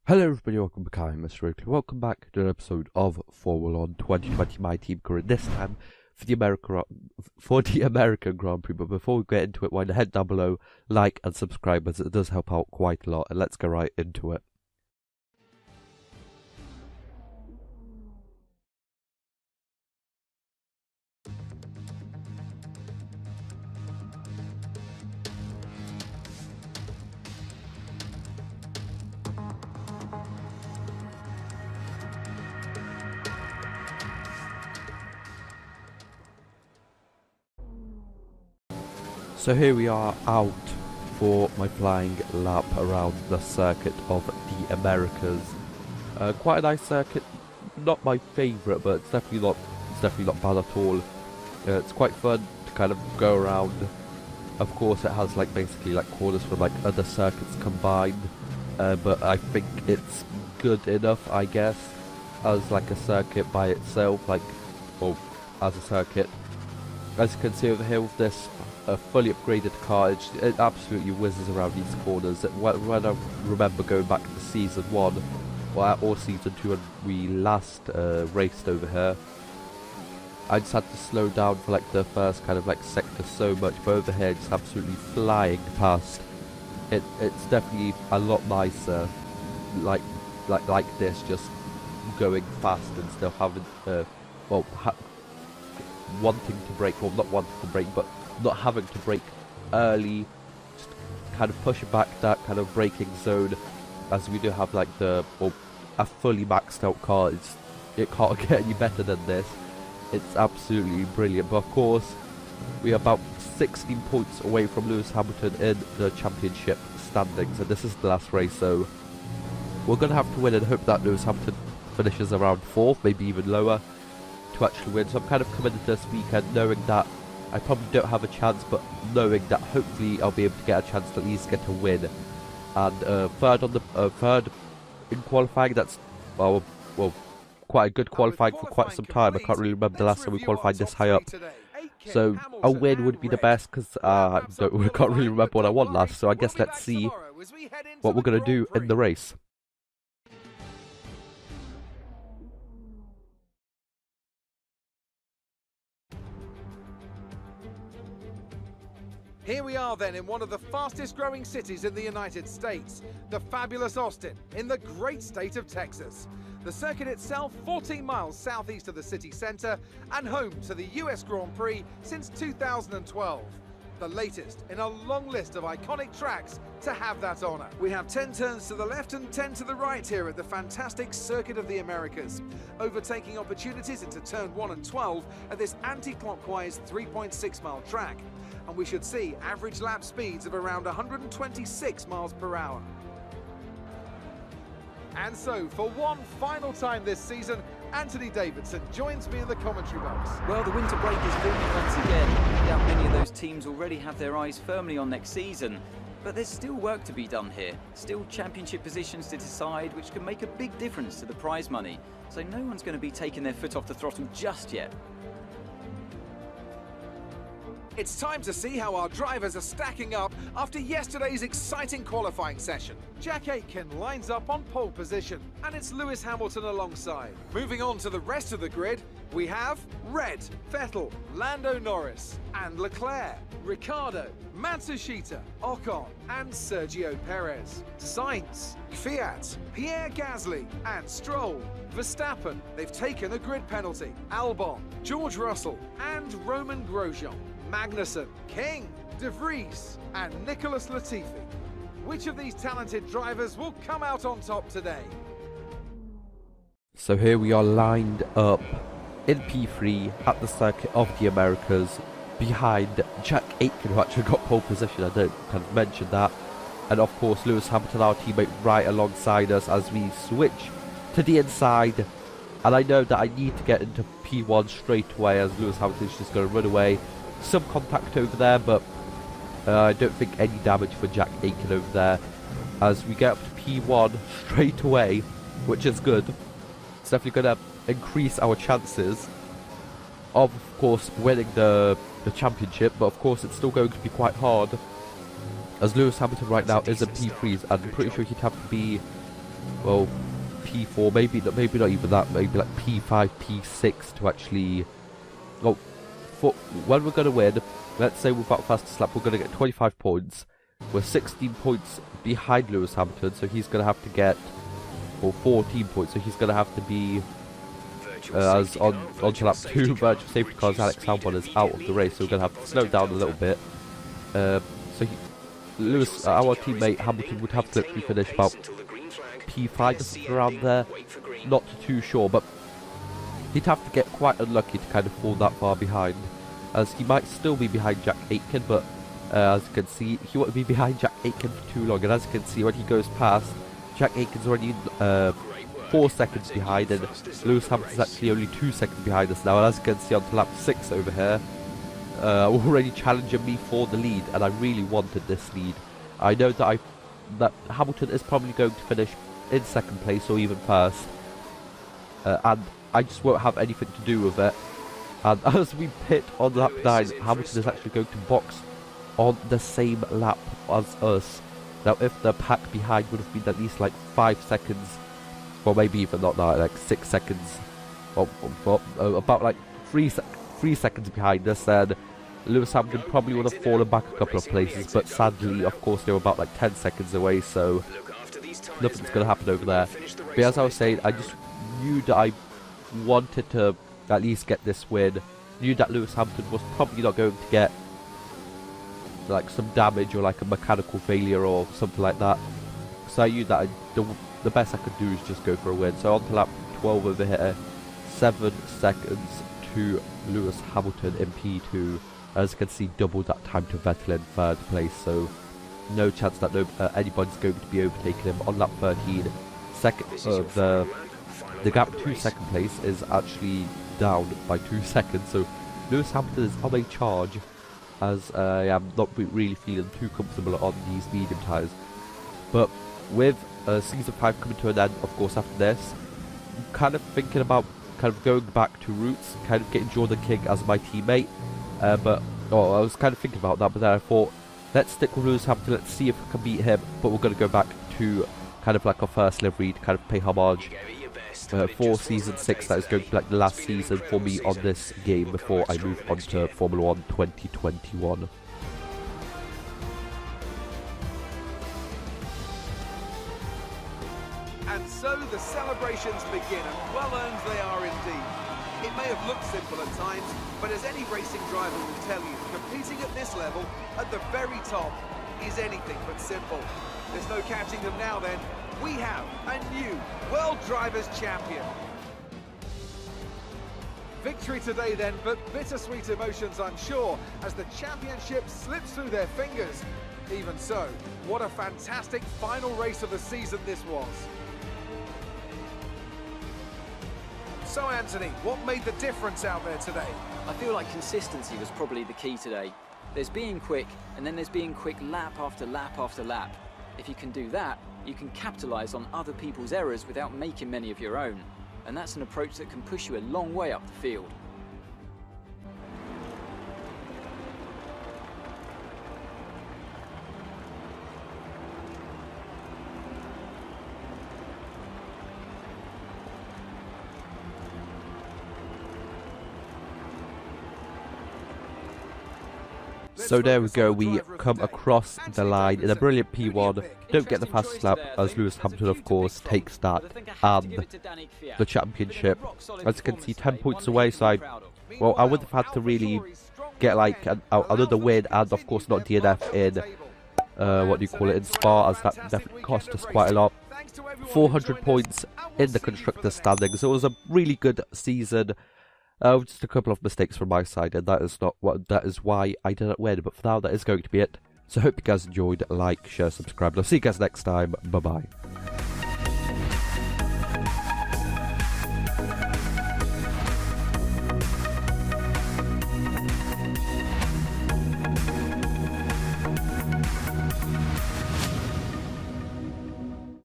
Hello everybody, welcome back. I'm MrRedClaw. Welcome back to an episode of Formula 1 2020 My Team Career. This time for the American Grand Prix. But before we get into it, why not head down below, like and subscribe, as it does help out quite a lot. And let's go right into it. So here we are out for my flying lap around the circuit of the Americas. Quite a nice circuit, not my favourite, but it's definitely not bad at all. It's quite fun to kind of go around. Of course, it has basically corners from other circuits combined, but I think it's good enough, I guess, as a circuit by itself, or as a circuit. As you can see over here with this fully upgraded car, it absolutely whizzes around these corners. When I remember going back to season 1, or season 2 when we last raced over here, I just had to slow down for the first sector so much, but over here just absolutely flying past. It's definitely a lot nicer, like this, just going fast and stuff, having wanting to brake, well, not wanting to brake, but not having to brake early, just kind of pushing back that kind of braking zone, as we do have a fully maxed out car. It can't get any better than this. It's absolutely brilliant. But of course, we are about 16 points away from Lewis Hamilton in the championship standings, and this is the last race, so we're going to have to win and hope that Lewis Hamilton finishes around 4th, maybe even lower, to actually win. So I'm kind of coming into this weekend knowing that I probably don't have a chance, but knowing that hopefully I'll be able to get a chance to at least get a win. And third in qualifying, that's well quite a good qualifying for quite some time. I can't really remember the last time we qualified this high up. So a win would be the best, because I can't really remember what I won last. So I guess let's see what we're going to do in the race. Here we are then in one of the fastest growing cities in the United States, the fabulous Austin, in the great state of Texas. The circuit itself 14 miles southeast of the city centre and home to the US Grand Prix since 2012. The latest in a long list of iconic tracks to have that honour. We have 10 turns to the left and 10 to the right here at the fantastic Circuit of the Americas. Overtaking opportunities into turn 1 and 12 at this anti-clockwise 3.6 mile track. And we should see average lap speeds of around 126 miles per hour. And so, for one final time this season, Anthony Davidson joins me in the commentary box. Well, the winter break is forming once again. No doubt many of those teams already have their eyes firmly on next season. But there's still work to be done here. Still championship positions to decide, which can make a big difference to the prize money. So no one's going to be taking their foot off the throttle just yet. It's time to see how our drivers are stacking up after yesterday's exciting qualifying session. Jack Aitken lines up on pole position, and it's Lewis Hamilton alongside. Moving on to the rest of the grid, we have Red, Vettel, Lando Norris, and Leclerc, Ricciardo, Matsushita, Ocon, and Sergio Perez. Sainz, Fiat, Pierre Gasly, and Stroll. Verstappen, they've taken a grid penalty. Albon, George Russell, and Roman Grosjean. Magnussen, King, De Vries, and Nicholas Latifi. Which of these talented drivers will come out on top today? So here we are lined up in P3 at the Circuit of the Americas, behind Jack Aitken, who actually got pole position. I don't kind of mention that. And of course Lewis Hamilton, our teammate, right alongside us as we switch to the inside. And I know that I need to get into P1 straight away, as Lewis Hamilton's just going to run away. Some contact over there, but I don't think any damage for Jack Aitken over there, as we get up to P1 straight away, which is good. It's definitely going to increase our chances of course winning the championship, but of course it's still going to be quite hard, as Lewis Hamilton right now is in P3s, and I'm pretty sure he'd have to be well, P4, maybe not even that, maybe like P5, P6 to actually, well, when we're going to win, let's say without fastest lap, we're going to get 25 points. We're 16 points behind Lewis Hamilton, so he's going to have to get, or 14 points, so he's going to have to be as onto lap 2 virtual safety cars. Alex Albon is out of the race, so we're going to have to slow down a little bit. So Lewis, our teammate Hamilton, would have to literally finish about P5 or something around there. Not too sure, but he'd have to get quite unlucky to kind of fall that far behind, as he might still be behind Jack Aitken, but as you can see, he won't be behind Jack Aitken for too long. And as you can see, when he goes past, Jack Aitken's already 4 seconds behind, and Lewis Hamilton's actually only 2 seconds behind us now. And as you can see on to lap 6 over here, already challenging me for the lead, and I really wanted this lead. I know that Hamilton is probably going to finish in second place or even first, and I just won't have anything to do with it. And as we pit on lap 9, Hamilton is actually going to box on the same lap as us. Now, if the pack behind would have been at least like 5 seconds, or maybe even not that, like 6 seconds, or about like 3 seconds behind us, then Lewis Hamilton probably would have fallen back a couple of places. But sadly, of course, they were about like 10 seconds away, so nothing's going to happen over there. But as I was saying, I just knew that I wanted to at least get this win. Knew that Lewis Hamilton was probably not going to get like some damage or like a mechanical failure or something like that, so I knew that the best I could do is just go for a win. So on to lap 12 over here, 7 seconds to Lewis Hamilton in P2. As you can see, double that time to Vettel in 3rd place, so no chance that anybody's going to be overtaking him. On lap 13, the gap to 2nd place is actually down by 2 seconds, so Lewis Hamilton is on a charge, as I am not really feeling too comfortable on these medium tyres. But with Season 5 coming to an end, of course, after this, I'm kind of thinking about kind of going back to roots, kind of getting Jordan King as my teammate. I was kind of thinking about that, but then I thought, let's stick with Lewis Hamilton, let's see if we can beat him, but we're going to go back to kind of like our first livery to kind of pay homage for Season 6. That is going to be like the last season for me on this game before I move on to Formula 1 2021. And so the celebrations begin, and well earned they are indeed. It may have looked simple at times, but as any racing driver will tell you, competing at this level, at the very top, is anything but simple. There's no catching them now then. We have a new World Drivers' Champion. Victory today then, but bittersweet emotions, I'm sure, as the championship slips through their fingers. Even so, what a fantastic final race of the season this was. So Anthony, what made the difference out there today? I feel like consistency was probably the key today. There's being quick, and then there's being quick lap after lap after lap. If you can do that, you can capitalise on other people's errors without making many of your own. And that's an approach that can push you a long way up the field. So there we go, we come across the line in a brilliant P1. Don't get the fastest lap, as Lewis Hamilton of course takes that and the championship. As you can see, 10 points away, so I would have had to really get like another win, and of course not DNF in in Spa, as that definitely cost us quite a lot. 400 points in the constructors standings. It was a really good season. Just a couple of mistakes from my side, and that is why I didn't win. But for now, that is going to be it. So I hope you guys enjoyed. Like, share, subscribe, and I'll see you guys next time. Bye bye.